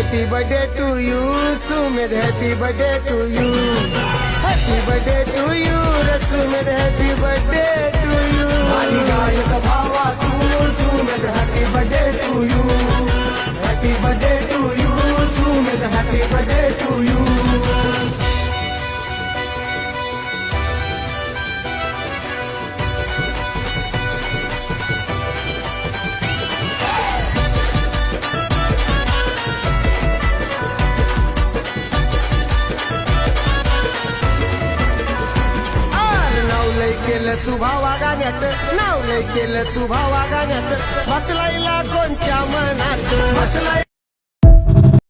Happy birthday to you, Sumit. Happy birthday to you. Happy birthday to you, Sumit. Happy birthday to you. आणि गायक भावा तू Sumit happy birthday to you happy birthday to you Sumit happy birthday to you नाव लय केलं तू भावा गाण्यात, नाव लय केलं तू भावा गाण्यात, बसलाय लाखोंच्या मनात, बसलाय